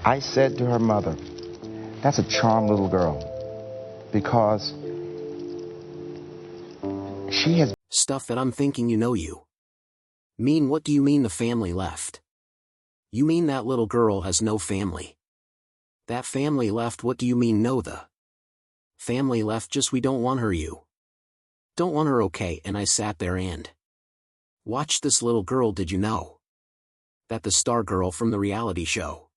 I said to her mother, that's a charming little girl, because she has... Stuff that I'm thinking you know you. Mean what do you mean the family left? You mean that little girl has no family? That family left what do you mean no the? Family left just we don't want her you. Don't want her okay and I sat there and watched this little girl did you know? That the star girl from the reality show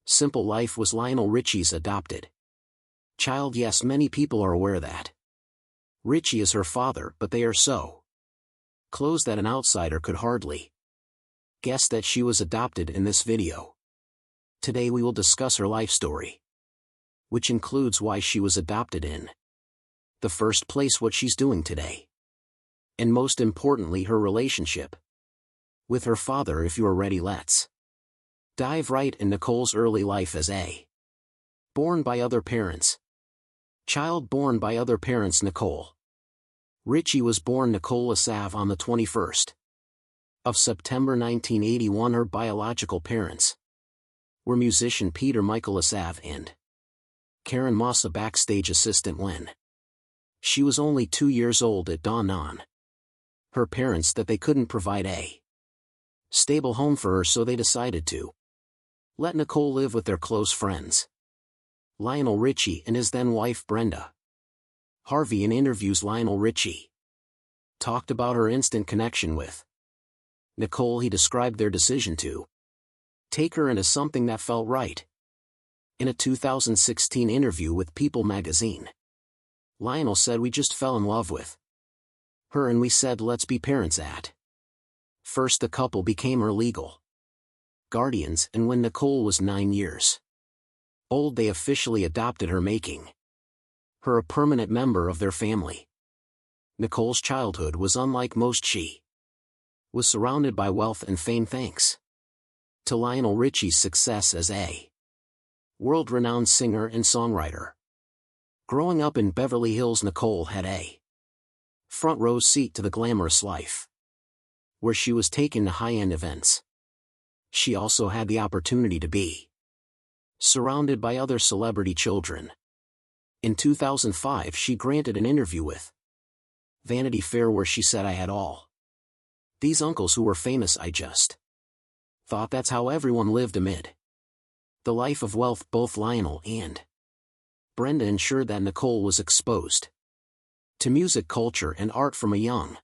Simple Life was Lionel Richie's adopted child. Yes, many people are aware that Richie is her father, but they are so close that an outsider could hardly guess that she was adopted in this video. Today we will discuss her life story, which includes why she was adopted in the first place, what she's doing today, and most importantly her relationship with her father. If you are ready, let's dive right in. Nicole's early life as a born by other parents child. Born by other parents, Nicole Richie was born Nicole Asav on the 21st of September 1981. Her biological parents were musician Peter Michael Asav and Karen Moss, a backstage assistant. When she was only 2 years old, it dawned on her parents that they couldn't provide a stable home for her, so they decided to let Nicole live with their close friends Lionel Richie and his then wife Brenda Harvey. In interviews, Lionel Richie talked about her instant connection with Nicole. He described their decision to take her into something that felt right. In a 2016 interview with People magazine, Lionel said, we just fell in love with her and we said let's be parents at first. The couple became her legal guardians, and when Nicole was 9 years old they officially adopted her, making her a permanent member of their family. Nicole's childhood was unlike most. She was surrounded by wealth and fame thanks to Lionel Richie's success as a world-renowned singer and songwriter. Growing up in Beverly Hills, Nicole had a front-row seat to the glamorous life, where she was taken to high-end events. She also had the opportunity to be surrounded by other celebrity children. In 2005, she granted an interview with Vanity Fair where she said, I had all these uncles who were famous. I just thought that's how everyone lived amid the life of wealth. Both Lionel and Brenda ensured that Nicole was exposed to music, culture, and art from a young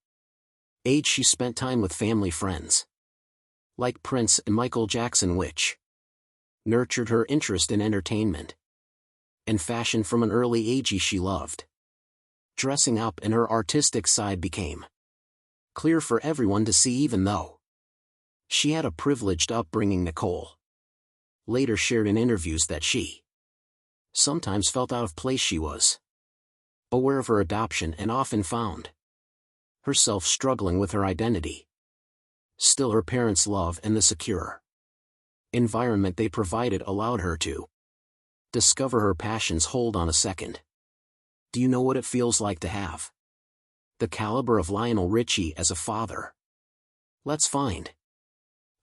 age. She spent time with family friends like Prince and Michael Jackson, which nurtured her interest in entertainment and fashion from an early age. She loved dressing up, and her artistic side became clear for everyone to see. Even though she had a privileged upbringing, Nicole later shared in interviews that she sometimes felt out of place. She was aware of her adoption and often found herself struggling with her identity. Still, her parents' love and the secure environment they provided allowed her to discover her passions. Hold on a second. Do you know what it feels like to have the caliber of Lionel Richie as a father? Let's find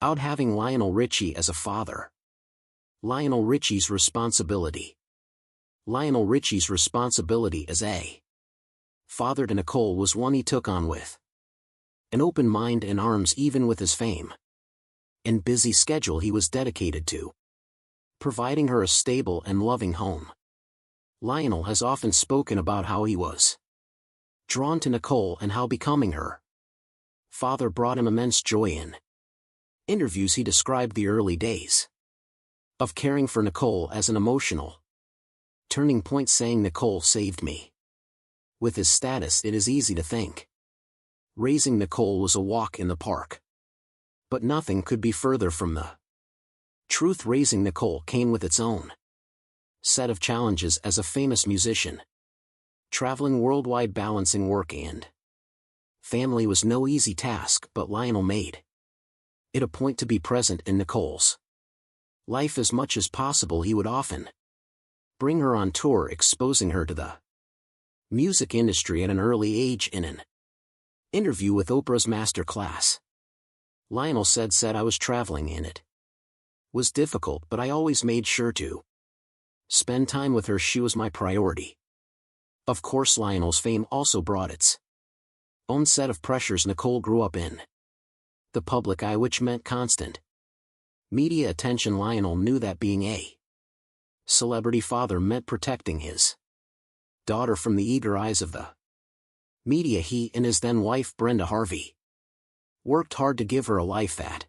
out. Having Lionel Richie as a father. Lionel Richie's responsibility. Lionel Richie's responsibility as a father to Nicole was one he took on with an open mind and arms. Even with his fame and busy schedule, he was dedicated to providing her a stable and loving home. Lionel has often spoken about how he was drawn to Nicole and how becoming her father brought him immense joy. In interviews, he described the early days of caring for Nicole as an emotional turning point, saying, Nicole saved me. With his status, it is easy to think raising Nicole was a walk in the park. But nothing could be further from the truth. Raising Nicole came with its own set of challenges. As a famous musician traveling worldwide, balancing work and family was no easy task, but Lionel made it a point to be present in Nicole's life as much as possible. He would often bring her on tour, exposing her to the music industry at an early age. In an interview with Oprah's Master Class, Lionel said, I was traveling in it Was difficult, but I always made sure to spend time with her. She was my priority. Of course, Lionel's fame also brought its own set of pressures Nicole grew up in. The public eye, which meant constant media attention. Lionel knew that being a celebrity father meant protecting his daughter from the eager eyes of the media. He and his then wife Brenda Harvey worked hard to give her a life that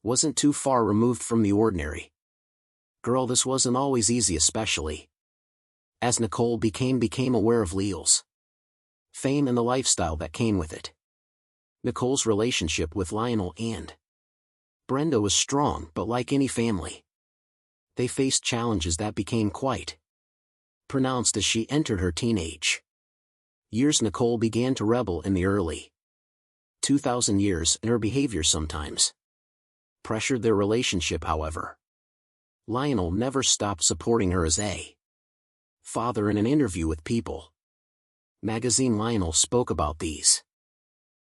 wasn't too far removed from the ordinary girl. This wasn't always easy, especially as Nicole became aware of Leo's fame and the lifestyle that came with it. Nicole's relationship with Lionel and Brenda was strong, but like any family, they faced challenges that became quite pronounced as she entered her teenage years. Nicole began to rebel in the early 2000 years, and her behavior sometimes pressured their relationship. However, Lionel never stopped supporting her as a father. In an interview with People magazine, Lionel spoke about these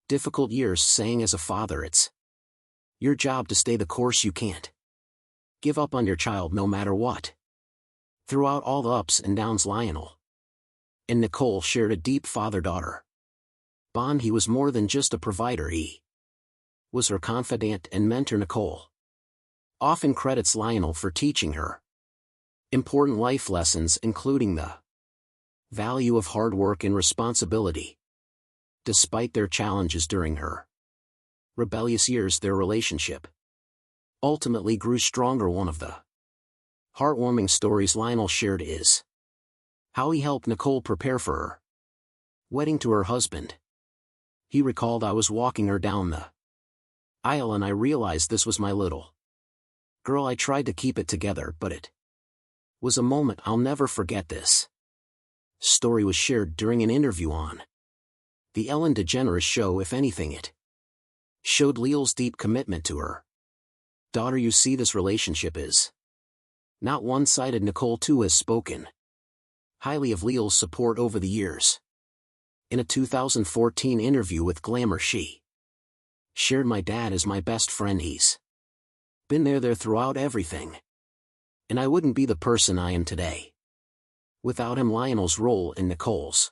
difficult years, saying, "As a father, it's your job to stay the course. You can't give up on your child no matter what." Throughout all the ups and downs, Lionel and Nicole shared a deep father-daughter bond. He was more than just a provider. He was her confidant and mentor. Nicole often credits Lionel for teaching her important life lessons, including the value of hard work and responsibility. Despite their challenges during her rebellious years, their relationship ultimately grew stronger. One of the heartwarming stories Lionel shared is how he helped Nicole prepare for her wedding to her husband. He recalled, "I was walking her down the aisle and I realized this was my little girl. I tried to keep it together, but it was a moment I'll never forget." This story was shared during an interview on The Ellen DeGeneres Show. If anything, it showed Leo's deep commitment to her daughter. "You see, this relationship is not one-sided." Nicole too has spoken highly of Leo's support over the years. In a 2014 interview with Glamour, she shared, "My dad is my best friend. He's been there throughout everything. And I wouldn't be the person I am today without him." Lionel's role in Nicole's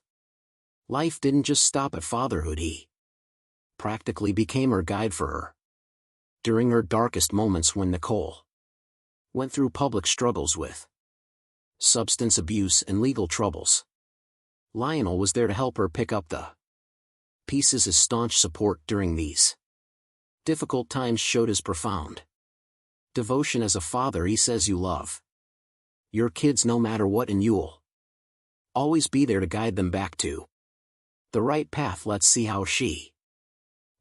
life didn't just stop at fatherhood. He practically became her guide for her during her darkest moments. When Nicole went through public struggles with substance abuse and legal troubles, Lionel was there to help her pick up the pieces. His staunch support during these difficult times showed his profound devotion as a father. He says, "You love your kids no matter what, and you'll always be there to guide them back to the right path." Let's see how she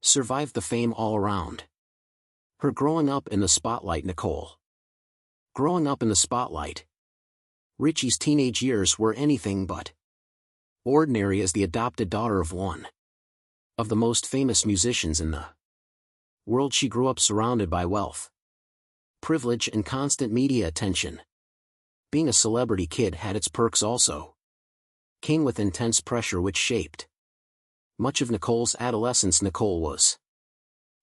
survived the fame all around her. Growing up in the spotlight. Nicole growing up in the spotlight. Richie's teenage years were anything but ordinary. As the adopted daughter of one of the most famous musicians in the world, she grew up surrounded by wealth, privilege, and constant media attention. Being a celebrity kid had its perks, also came with intense pressure which shaped much of Nicole's adolescence. Nicole was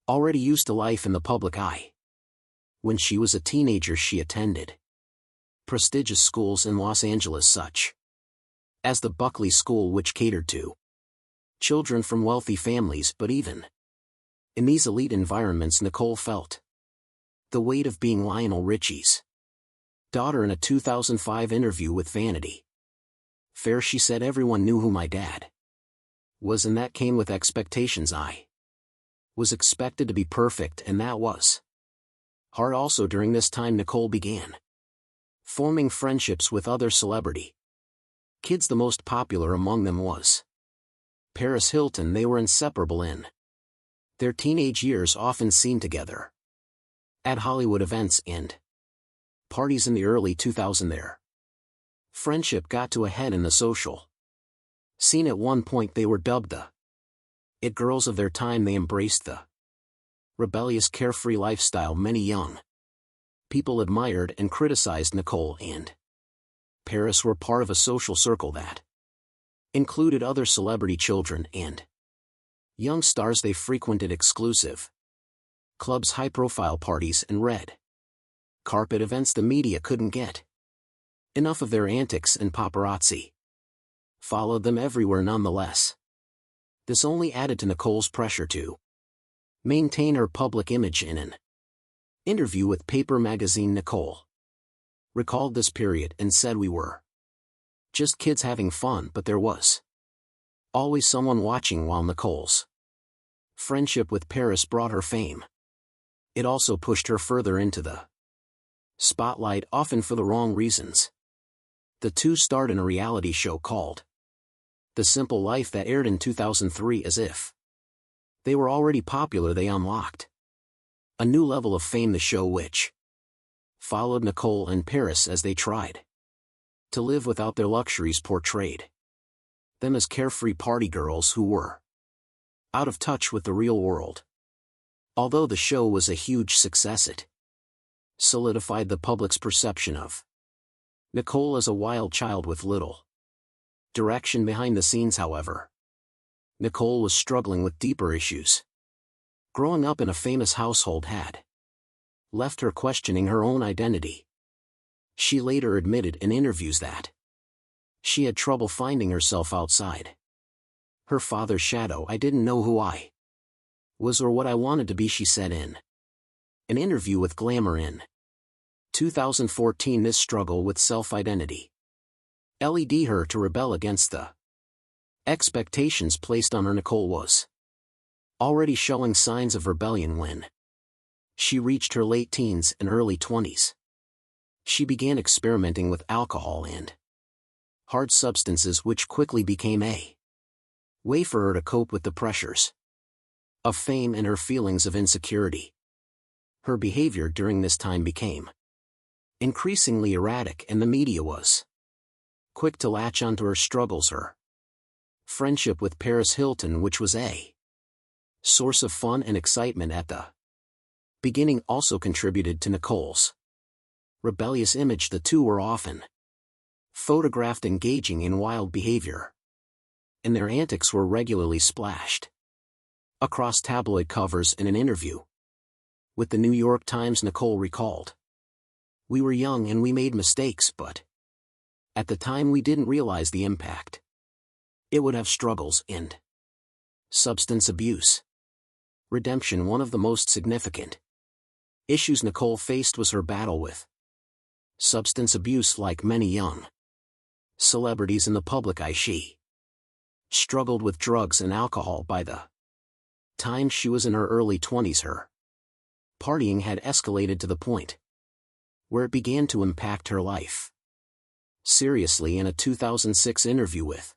already used to life in the public eye. When she was a teenager, she attended prestigious schools in Los Angeles, such as the Buckley School, which catered to children from wealthy families. But even in these elite environments, Nicole felt the weight of being Lionel Richie's daughter. In a 2005 interview with Vanity Fair, she said, "Everyone knew who my dad was, and that came with expectations. I was expected to be perfect, and that was hard." Also during this time, Nicole began forming friendships with other celebrity kids. The most popular among them was Paris Hilton. They were inseparable in their teenage years, often seen together at Hollywood events and parties in the early 2000s. Their friendship got to a head in the social scene. At one point, they were dubbed the it girls of their time. They embraced the rebellious, carefree lifestyle many young people admired and criticized. Nicole and Paris were part of a social circle that included other celebrity children and young stars. They frequented exclusive clubs, high-profile parties, and read carpet events the media couldn't get enough of their antics, and paparazzi followed them everywhere nonetheless. This only added to Nicole's pressure to maintain her public image. In an interview with Paper magazine, Nicole recalled this period and said, "We were just kids having fun, but there was always someone watching." While Nicole's friendship with Paris brought her fame, it also pushed her further into the spotlight, often for the wrong reasons. The two starred in a reality show called The Simple Life that aired in 2003. As if they were already popular, they unlocked a new level of fame. The show, which followed Nicole and Paris as they tried to live without their luxuries, portrayed them as carefree party girls who were out of touch with the real world. Although the show was a huge success, it solidified the public's perception of Nicole as a wild child with little direction behind the scenes. However, Nicole was struggling with deeper issues. Growing up in a famous household had left her questioning her own identity. She later admitted in interviews that she had trouble finding herself outside her father's shadow. "I didn't know who I was or what I wanted to be," she said in an interview with Glamour in 2014. This struggle with self-identity led her to rebel against the expectations placed on her. Nicole was already showing signs of rebellion when she reached her late teens and early 20s. She began experimenting with alcohol and hard substances, which quickly became a way for her to cope with the pressures of fame and her feelings of insecurity. Her behavior during this time became increasingly erratic, and the media was quick to latch onto her struggles. Her friendship with Paris Hilton, which was a source of fun and excitement at the beginning, also contributed to Nicole's rebellious image. The two were often photographed engaging in wild behavior, and their antics were regularly splashed across tabloid covers. In an interview with the New York Times, Nicole recalled, "We were young and we made mistakes, but at the time we didn't realize the impact it would have." Struggles and substance abuse redemption. One of the most significant issues Nicole faced was her battle with substance abuse. Like many young celebrities in the public eye, she struggled with drugs and alcohol. By the time she was in her early 20s, her partying had escalated to the point where it began to impact her life seriously. In a 2006 interview with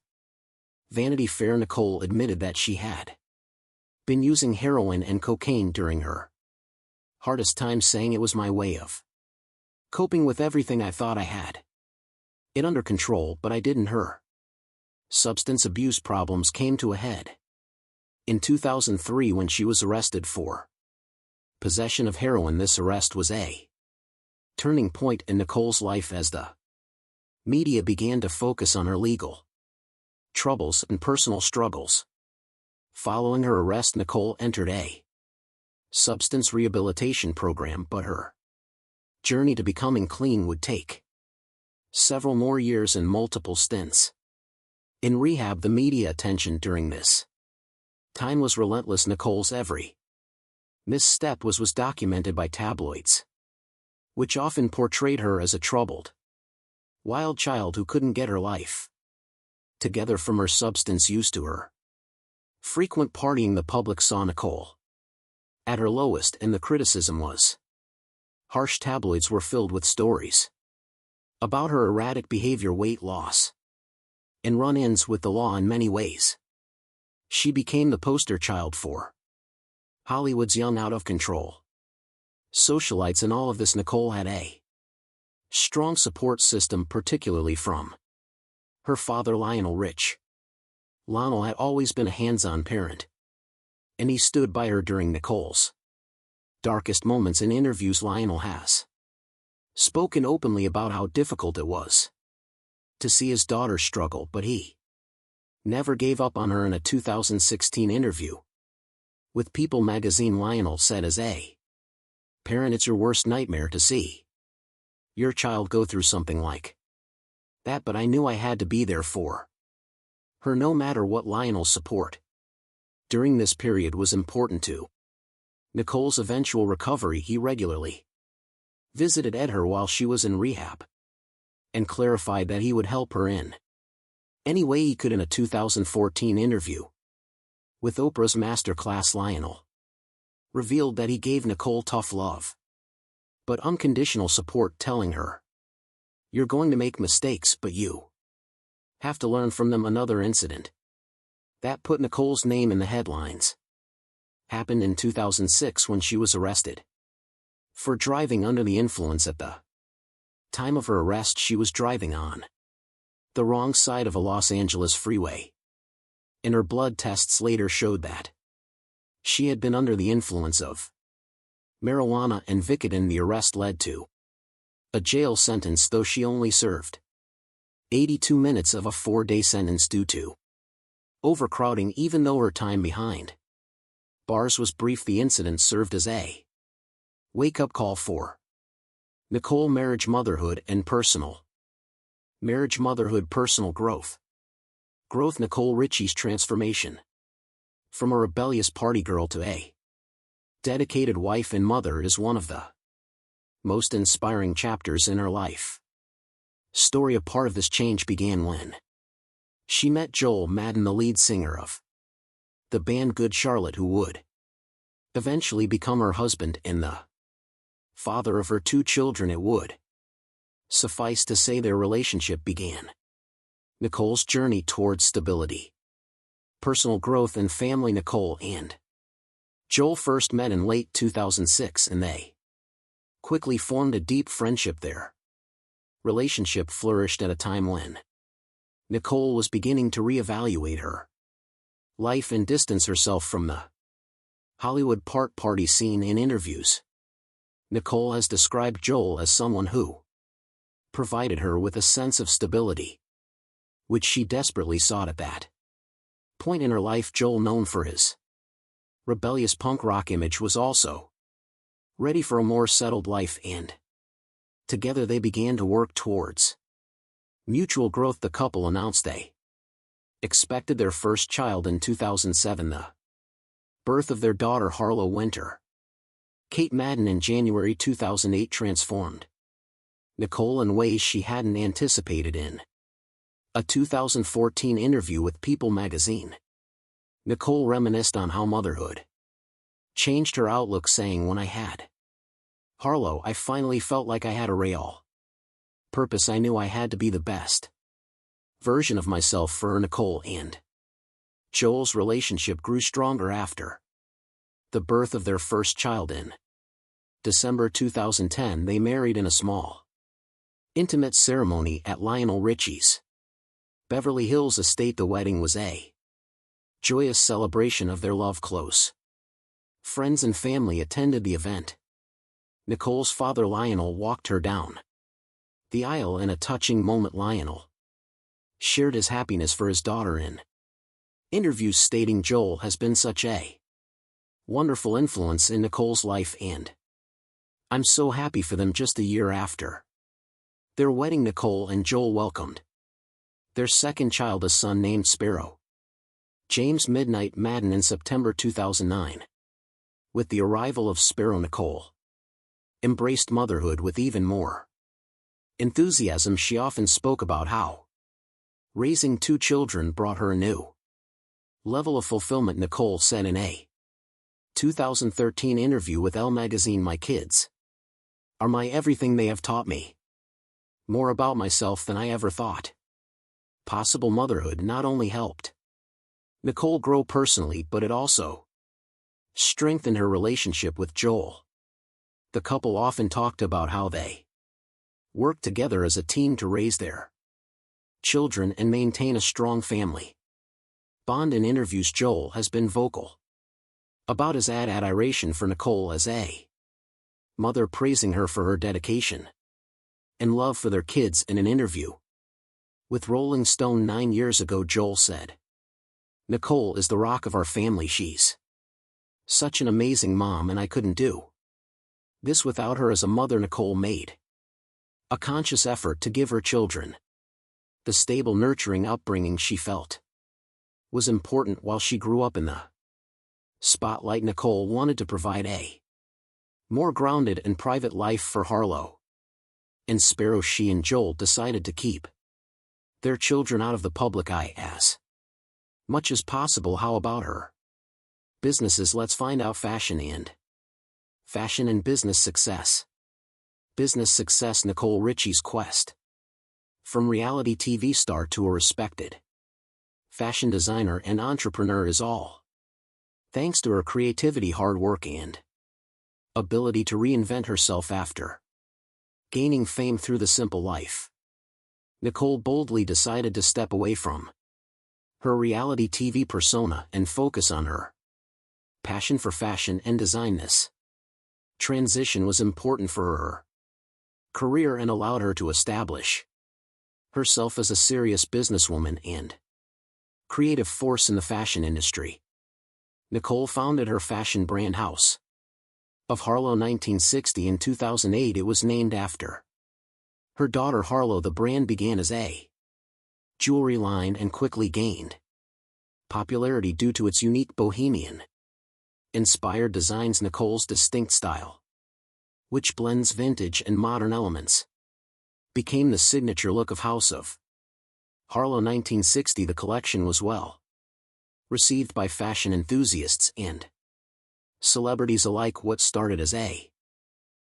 Vanity Fair, Nicole admitted that she had been using heroin and cocaine during her hardest time, saying, "It was my way of coping with everything. I thought I had it under control, but I didn't." Her substance abuse problems came to a head in 2003 when she was arrested for possession of heroin. This arrest was a turning point in Nicole's life as the media began to focus on her legal troubles and personal struggles. Following her arrest, Nicole entered a substance rehabilitation program, but her journey to becoming clean would take several more years and multiple stints in rehab. The media attention during this time was relentless. Nicole's every misstep was documented by tabloids, which often portrayed her as a troubled, wild child who couldn't get her life together from her substance use to her frequent partying. The public saw Nicole at her lowest, and the criticism was harsh. Tabloids were filled with stories about her erratic behavior, weight loss, and run-ins with the law. In many ways, she became the poster child for Hollywood's young, out-of-control socialites. In all of this, Nicole had a strong support system, particularly from her father, Lionel Richie. Lionel had always been a hands-on parent, and he stood by her during Nicole's darkest moments. In interviews, Lionel has spoken openly about how difficult it was to see his daughter struggle, but he never gave up on her. In a 2016 interview with People magazine, Lionel said, "As a parent, it's your worst nightmare to see your child go through something like that, but I knew I had to be there for her no matter what. Lionel's support during this period was important to Nicole's eventual recovery. He regularly visited her while she was in rehab and clarified that he would help her in any way he could. In a 2014 interview with Oprah's Masterclass, Lionel revealed that he gave Nicole tough love but unconditional support, telling her, "You're going to make mistakes, but you have to learn from them." Another incident that put Nicole's name in the headlines happened in 2006 when she was arrested for driving under the influence. At the time of her arrest, she was driving on the wrong side of a Los Angeles freeway, and her blood tests later showed that she had been under the influence of marijuana and Vicodin. The arrest led to a jail sentence, though she only served 82 minutes of a 4-day sentence due to overcrowding. Even though her time behind bars was brief, the incident served as a wake-up call for Nicole. Marriage, motherhood, and personal growth. Nicole Richie's transformation from a rebellious party girl to a dedicated wife and mother is one of the most inspiring chapters in her life story. A part of this change began when she met Joel Madden, the lead singer of the band Good Charlotte, who would eventually become her husband and the father of her 2 children. It would suffice to say their relationship began Nicole's journey towards stability, personal growth, and family. Nicole and Joel first met in late 2006, and they quickly formed a deep friendship. Their relationship flourished at a time when Nicole was beginning to reevaluate her life and distance herself from the Hollywood party scene. In interviews, Nicole has described Joel as someone who provided her with a sense of stability, which she desperately sought at that point in her life. Joel, known for his rebellious punk rock image, was also ready for a more settled life, and together they began to work towards mutual growth. The couple announced they expected their first child in 2007, the birth of their daughter Harlow Winter. Kate Madden in January 2008 transformed Nicole in ways she hadn't anticipated. In a 2014 interview with People magazine, Nicole reminisced on how motherhood changed her outlook, saying, "When I had Harlow, I finally felt like I had a real purpose. I knew I had to be the best version of myself for her." Nicole and Joel's relationship grew stronger after the birth of their first child. In December 2010, they married in a small, intimate ceremony at Lionel Richie's Beverly Hills estate. The wedding was a joyous celebration of their love. Close friends and family attended the event. Nicole's father Lionel walked her down the aisle. In a touching moment, Lionel shared his happiness for his daughter in interviews, stating, "Joel has been such a wonderful influence in Nicole's life, and I'm so happy for them." Just a year after their wedding, Nicole and Joel welcomed their second child, a son named Sparrow James Midnight Madden, in September 2009. With the arrival of Sparrow, Nicole embraced motherhood with even more enthusiasm. She often spoke about how raising 2 children brought her a new level of fulfillment. Nicole said in a 2013 interview with Elle magazine, "My kids are my everything. They have taught me more about myself than I ever thought possible." Motherhood not only helped Nicole grow personally, but it also strengthened her relationship with Joel. The couple often talked about how they worked together as a team to raise their children and maintain a strong family bond. In interviews, Joel has been vocal about his adoration for Nicole as a mother, praising her for her dedication and love for their kids. In an interview with Rolling Stone 9 years ago, Joel said, "Nicole is the rock of our family. She's such an amazing mom, and I couldn't do this without her as a mother." Nicole made A conscious effort to give her children the stable, nurturing upbringing she felt was important while she grew up in the spotlight. Nicole wanted to provide a more grounded and private life for Harlow and Sparrow. She and Joel decided to keep their children out of the public eye as much as possible. How about her businesses? Let's find out. Fashion and business success. Business success. Nicole Richie's quest from reality TV star to a respected fashion designer and entrepreneur is all thanks to her creativity, hard work, and ability to reinvent herself after gaining fame through The Simple Life. Nicole boldly decided to step away from her reality TV persona and focus on her passion for fashion and design. This transition was important for her career and allowed her to establish herself as a serious businesswoman and creative force in the fashion industry. Nicole founded her fashion brand House of Harlow 1960. In 2008 it was named after her daughter Harlow. The brand began as a jewelry line and quickly gained popularity due to its unique bohemian-inspired designs. Nicole's distinct style, which blends vintage and modern elements, became the signature look of House of Harlow 1960. The collection was well received by fashion enthusiasts and celebrities alike. What started as a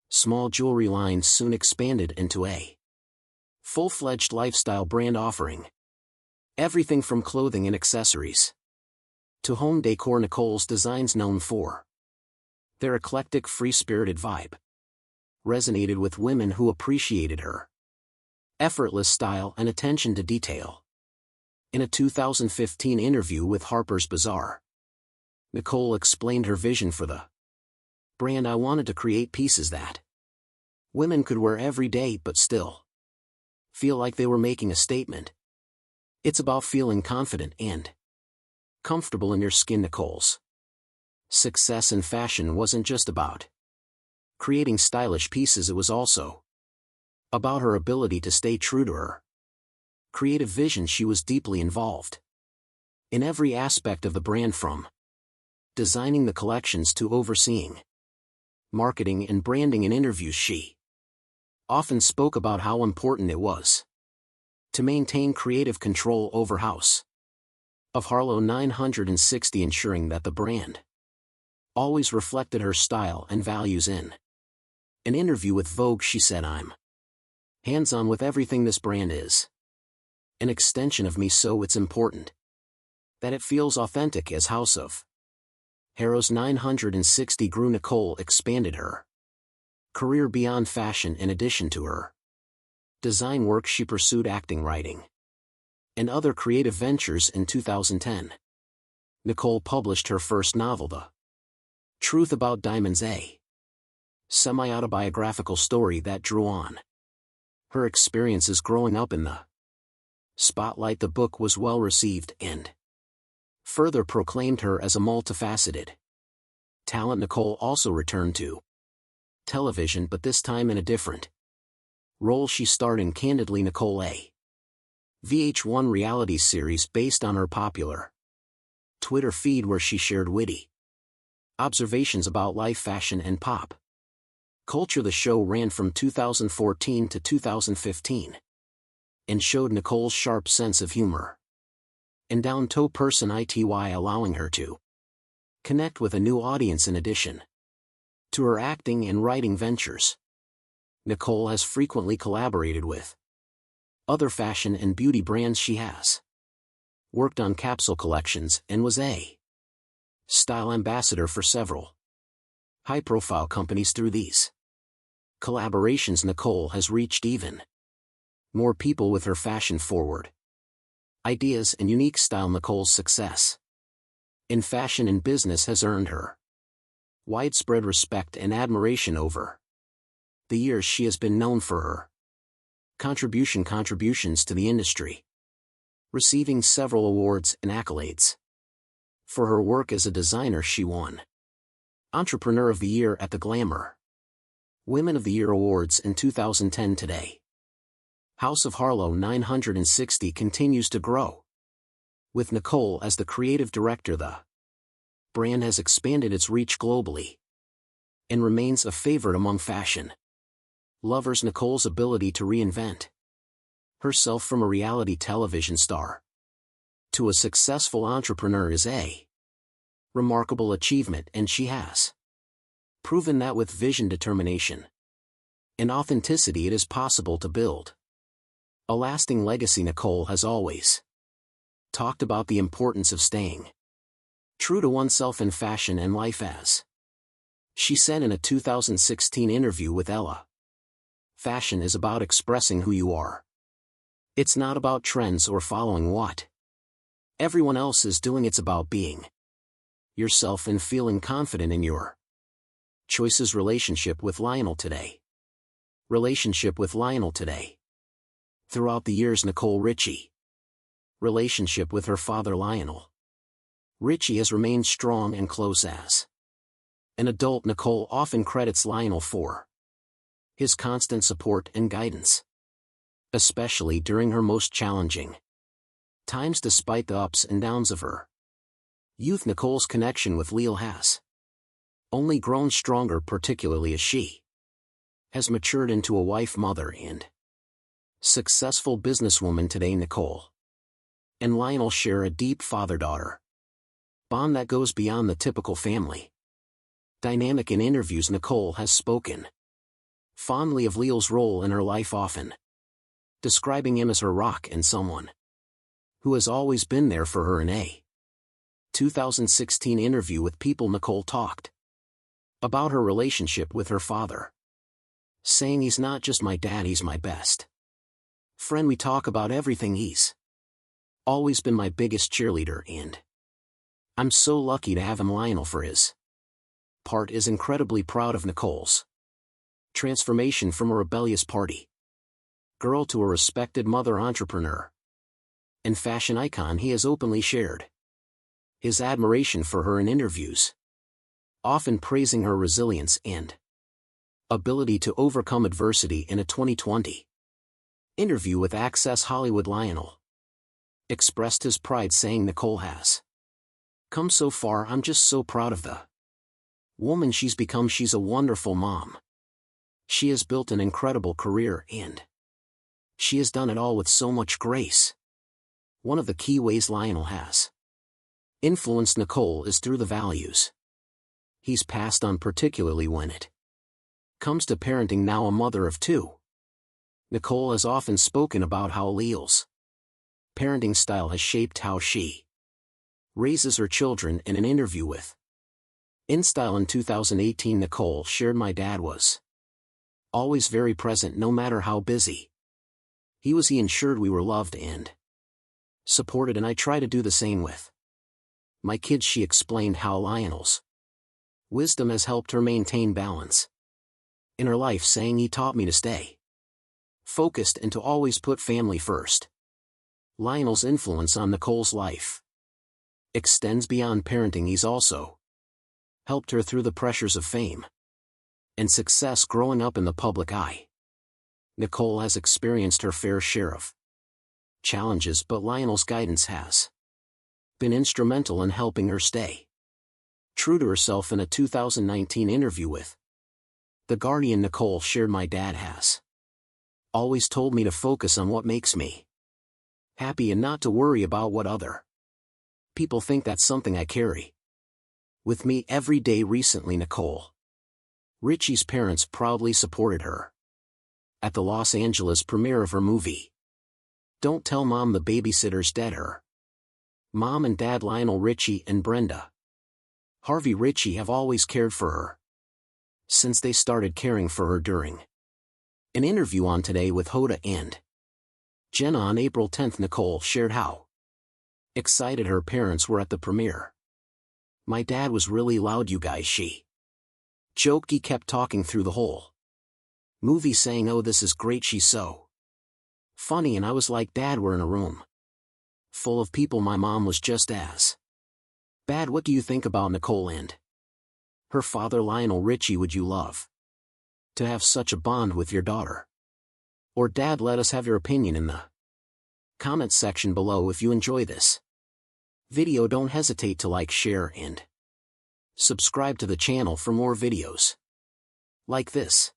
small jewelry line soon expanded into a full-fledged lifestyle brand offering everything from clothing and accessories to home decor. Nicole's designs, known for their eclectic, free-spirited vibe, resonated with women who appreciated her effortless style and attention to detail. In a 2015 interview with Harper's Bazaar, Nicole explained her vision for the brand. I wanted to create pieces that women could wear every day but still feel like they were making a statement. It's about feeling confident and comfortable in your skin. Nicole's success in fashion wasn't just about creating stylish pieces, it was also about her ability to stay true to her creative vision. She was deeply involved in every aspect of the brand, from designing the collections to overseeing marketing and branding. In interviews she often spoke about how important it was to maintain creative control over House of Harlow 960, ensuring that the brand always reflected her style and values. In an interview with Vogue she said, "I'm hands-on with everything. This brand is an extension of me, so it's important that it feels authentic." As House of Harlow's 960 grew, Nicole expanded her career beyond fashion. In addition to her design work, she pursued acting, writing, and other creative ventures. In 2010, Nicole published her first novel, The Truth About Diamonds, a semi-autobiographical story that drew on her experiences growing up in the spotlight. The book was well received and further proclaimed her as a multifaceted talent. Nicole also returned to television, but this time in a different role. She starred in Candidly Nicole, a VH1 reality series based on her popular Twitter feed, where she shared witty observations about life, fashion, and pop culture. The show ran from 2014 to 2015 and showed Nicole's sharp sense of humor and down-to-earth personality, allowing her to connect with a new audience. In addition to her acting and writing ventures, Nicole has frequently collaborated with other fashion and beauty brands. She has worked on capsule collections and was a style ambassador for several high-profile companies. Through these collaborations, Nicole has reached even more people with her fashion-forward ideas and unique style. Nicole's success in fashion and business has earned her widespread respect and admiration. Over the years, she has been known for her contributions to the industry, receiving several awards and accolades. For her work as a designer, she won Entrepreneur of the Year at the Glamour Women of the Year Awards in 2010. Today, House of Harlow 960 continues to grow. With Nicole as the creative director, the brand has expanded its reach globally and remains a favorite among fashion lovers. Nicole's ability to reinvent herself from a reality television star to a successful entrepreneur is a remarkable achievement, and she has proven that with vision, determination, and authenticity it is possible to build a lasting legacy. Nicole has always talked about the importance of staying true to oneself in fashion and life, as she said in a 2016 interview with Ella. Fashion is about expressing who you are. It's not about trends or following what everyone else is doing. It's about being yourself and feeling confident in your choices. Relationship with Lionel today. Throughout the years, Nicole Richie relationship with her father Lionel Richie has remained strong and close. As an adult, Nicole often credits Lionel for his constant support and guidance, especially during her most challenging times. Despite the ups and downs of her youth, Nicole's connection with Lionel has only grown stronger, particularly as she has matured into a wife, mother, and successful businesswoman. Today, Nicole and Lionel share a deep father-daughter bond that goes beyond the typical family dynamic. In interviews, Nicole has spoken fondly of Lionel's role in her life, often describing him as her rock and someone who has always been there for her. In a 2016 interview with People, Nicole talked about her relationship with her father, saying, "He's not just my dad, he's my best friend. We talk about everything. He's always been my biggest cheerleader, and I'm so lucky to have him." Lionel, for his part, is incredibly proud of Nicole's transformation from a rebellious party girl to a respected mother, entrepreneur, and fashion icon. He has openly shared his admiration for her in interviews, often praising her resilience and ability to overcome adversity. In a 2020 interview with Access Hollywood, Lionel expressed his pride, saying, "Nicole has come so far. I'm just so proud of the woman she's become. She's a wonderful mom. She has built an incredible career, and she has done it all with so much grace." One of the key ways Lionel has influenced Nicole is through the values he's passed on, particularly when it comes to parenting. Now a mother of two, Nicole has often spoken about how Lionel's parenting style has shaped how she raises her children. In an interview with InStyle in 2018, Nicole shared, "My dad was always very present, no matter how busy he was. He ensured we were loved and supported, and I try to do the same with my kids." She explained how Lionel's wisdom has helped her maintain balance in her life, saying, "He taught me to stay focused and to always put family first." Lionel's influence on Nicole's life extends beyond parenting. He's also helped her through the pressures of fame and success growing up in the public eye. Nicole has experienced her fair share of challenges, but Lionel's guidance has been instrumental in helping her stay true to herself. In a 2019 interview with The Guardian, Nicole shared, "My dad has always told me to focus on what makes me happy and not to worry about what other people think. That's something I carry with me every day." Recently, Nicole Richie's parents proudly supported her at the Los Angeles premiere of her movie Don't Tell Mom the Babysitter's Dead. Her mom and dad, Lionel Richie and Brenda Richie, have always cared for her since they started caring for her. During an interview on Today with Hoda and Jenna on April 10, Nicole shared how excited her parents were at the premiere. "My dad was really loud, you guys," she joked. "He kept talking through the whole movie saying, 'Oh, this is great, she's so funny,' and I was like, 'Dad, we're in a room full of people. My mom was just as bad.'" What do you think about Nicole and her father Lionel Richie? Would you love to have such a bond with your daughter? Or Dad, let us have your opinion in the comments section below if you enjoy this video. Don't hesitate to like, share, and subscribe to the channel for more videos like this.